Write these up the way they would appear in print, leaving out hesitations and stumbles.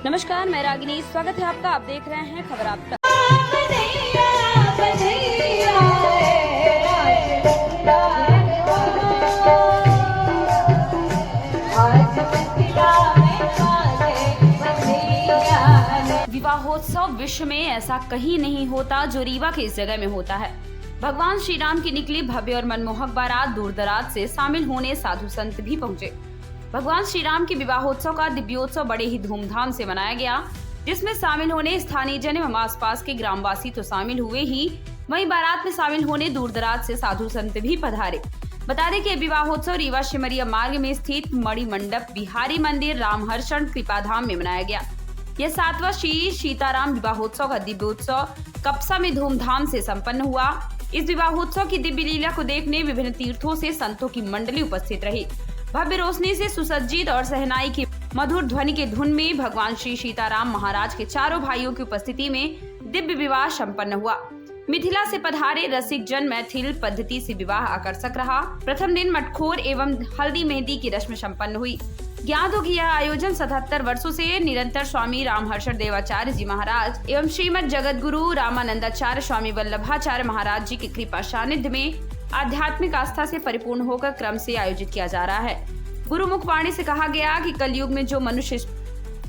नमस्कार, मैं रागिनी। स्वागत है आपका। आप देख रहे हैं खबर आपका। विवाहोत्सव विश्व में ऐसा कहीं नहीं होता जो रीवा के इस जगह में होता है। भगवान श्री राम की निकली भव्य और मनमोहक बारात दूर दराज से शामिल होने साधु संत भी पहुंचे। भगवान श्री राम के विवाहोत्सव का दिव्योत्सव बड़े ही धूमधाम से मनाया गया, जिसमें शामिल होने स्थानीय जन एवं आसपास के ग्रामवासी तो शामिल हुए ही, वहीं बारात में शामिल होने दूर दराज से साधु संत भी पधारे। बता दें कि विवाहोत्सव रीवा शिमरिया मार्ग में स्थित मणि मंडप बिहारी मंदिर रामहर्षण कृपाधाम में मनाया गया। यह 7वां श्री सीताराम विवाहोत्सव का दिव्योत्सव कपसा में धूमधाम से संपन्न हुआ। इस विवाहोत्सव की दिव्य लीला को देखने विभिन्न तीर्थों से संतों की मंडली उपस्थित रही। भव्य रोशनी से सुसज्जित और सहनाई की मधुर ध्वनि के धुन में भगवान श्री सीताराम महाराज के चारों भाइयों की उपस्थिति में दिव्य विवाह संपन्न हुआ। मिथिला से पधारे रसिक जन मैथिल पद्धति से विवाह आकर्षक रहा। प्रथम दिन मटखोर एवं हल्दी मेहंदी की रस्म संपन्न हुई। ज्ञात हो कि यह आयोजन 77 वर्षों से निरंतर स्वामी रामहर्षण देवाचार्य जी महाराज एवं श्रीमद जगत गुरु रामानंदाचार्य स्वामी वल्लभाचार्य महाराज जी की कृपा सानिध्य में आध्यात्मिक आस्था से परिपूर्ण होकर क्रम से आयोजित किया जा रहा है। गुरु मुखवाणी से कहा गया कि कलयुग में जो मनुष्य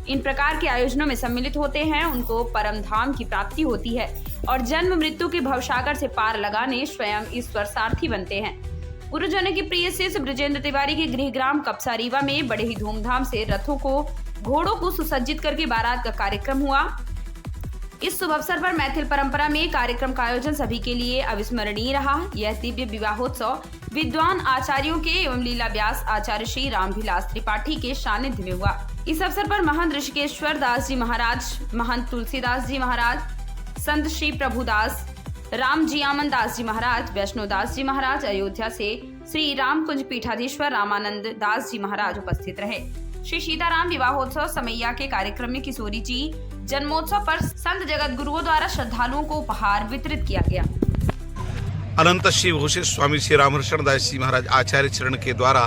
इन प्रकार के आयोजनों में सम्मिलित होते हैं, उनको परम धाम की प्राप्ति होती है और जन्म मृत्यु के भवसागर से पार लगाने स्वयं ईश्वर सारथी बनते हैं। गुरुजनों की प्रिय शिष्य ब्रजेंद्र तिवारी के गृह ग्राम कपसा रीवा में बड़े ही धूमधाम से रथों को घोड़ों को सुसज्जित करके बारात का कार्यक्रम हुआ। इस शुभ अवसर पर मैथिल परंपरा में कार्यक्रम का आयोजन सभी के लिए अविस्मरणीय रहा। यह दिव्य विवाहोत्सव विद्वान आचार्यों के एवं लीला व्यास आचार्य श्री रामविलास त्रिपाठी के सानिध्य में हुआ। इस अवसर पर महंत ऋषिकेश्वर दास जी महाराज, महंत तुलसीदास जी महाराज, संत श्री प्रभुदास, राम जियामन दास जी महाराज, वैष्णो दास जी महाराज, अयोध्या से श्री राम कुंज पीठाधीश्वर रामानंद दास जी महाराज उपस्थित रहे। श्री सीताराम विवाहोत्सव समैया के कार्यक्रम में किशोरी जी जन्मोत्सव पर संत जगत गुरुओं द्वारा श्रद्धालुओं को उपहार वितरित किया गया। अनंत श्री घोषित स्वामी श्री रामहर्षण दास जी महाराज आचार्य चरण के द्वारा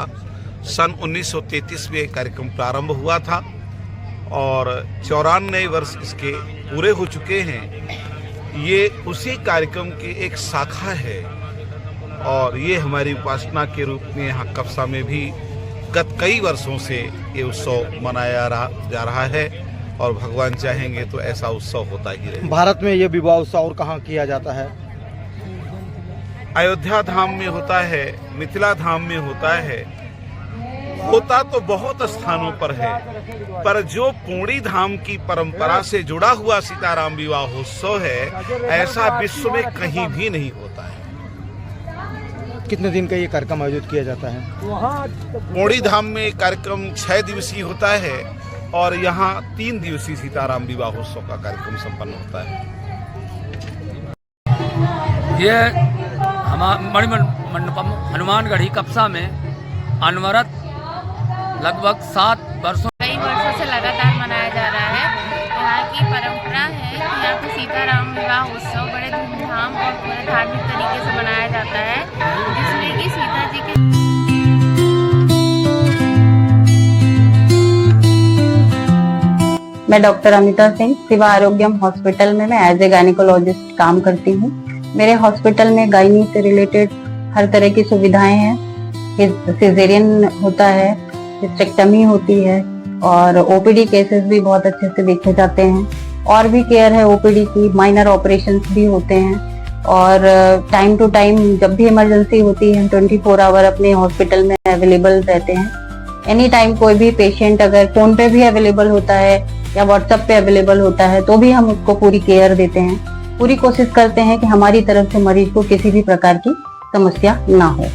सन 1933 में कार्यक्रम प्रारंभ हुआ था और 94 वर्ष इसके पूरे हो चुके हैं। ये उसी कार्यक्रम की एक शाखा है और ये हमारी उपासना के रूप में यहाँ कपसा में भी गत कई वर्षों से ये उत्सव मनाया जा रहा है और भगवान चाहेंगे तो ऐसा उत्सव होता ही रहेगा। भारत में ये विवाह उत्सव और कहाँ किया जाता है? अयोध्या धाम में होता है, मिथिला धाम में होता है, होता तो बहुत स्थानों पर है, पर जो पूर्णी धाम की परंपरा से जुड़ा हुआ सीताराम विवाहोत्सव है, ऐसा विश्व में कहीं भी नहीं होता है। कितने दिन का ये कार्यक्रम आयोजित किया जाता है? पूर्णी धाम में कार्यक्रम 6 दिवसीय होता है और यहाँ 3 दिवसीय सीताराम विवाहोत्सव का कार्यक्रम संपन्न होता है। ये मणि मंडपम हनुमानगढ़ी कपसा में अनवरत लगभग 7 वर्षों कई वर्षों से लगातार मनाया जा रहा है। यहाँ की परंपरा है कि यहाँ पे सीताराम विवाह उत्सव बड़े धूमधाम और पूरे धार्मिक तरीके से मनाया जाता है, जिसमें कि सीता जी के मैं डॉक्टर अमिता सिंह सिवा आरोग्यम हॉस्पिटल में मैं एज ए गायनिकोलॉजिस्ट काम करती हूँ। मेरे हॉस्पिटल में गायनी से रिलेटेड हर तरह की सुविधाएं हैं। सिजेरियन होता है, हिस्टेक्टमी होती है और ओपीडी केसेस भी बहुत अच्छे से देखे जाते हैं और भी केयर है ओपीडी की। माइनर ऑपरेशंस भी होते हैं और टाइम टू टाइम जब भी इमरजेंसी होती है हम 24 आवर अपने हॉस्पिटल में अवेलेबल रहते हैं। एनी टाइम कोई भी पेशेंट अगर फोन पे भी अवेलेबल होता है या व्हाट्सएप पे अवेलेबल होता है तो भी हम उसको पूरी केयर देते हैं। पूरी कोशिश करते हैं कि हमारी तरफ से मरीज को किसी भी प्रकार की समस्या ना हो।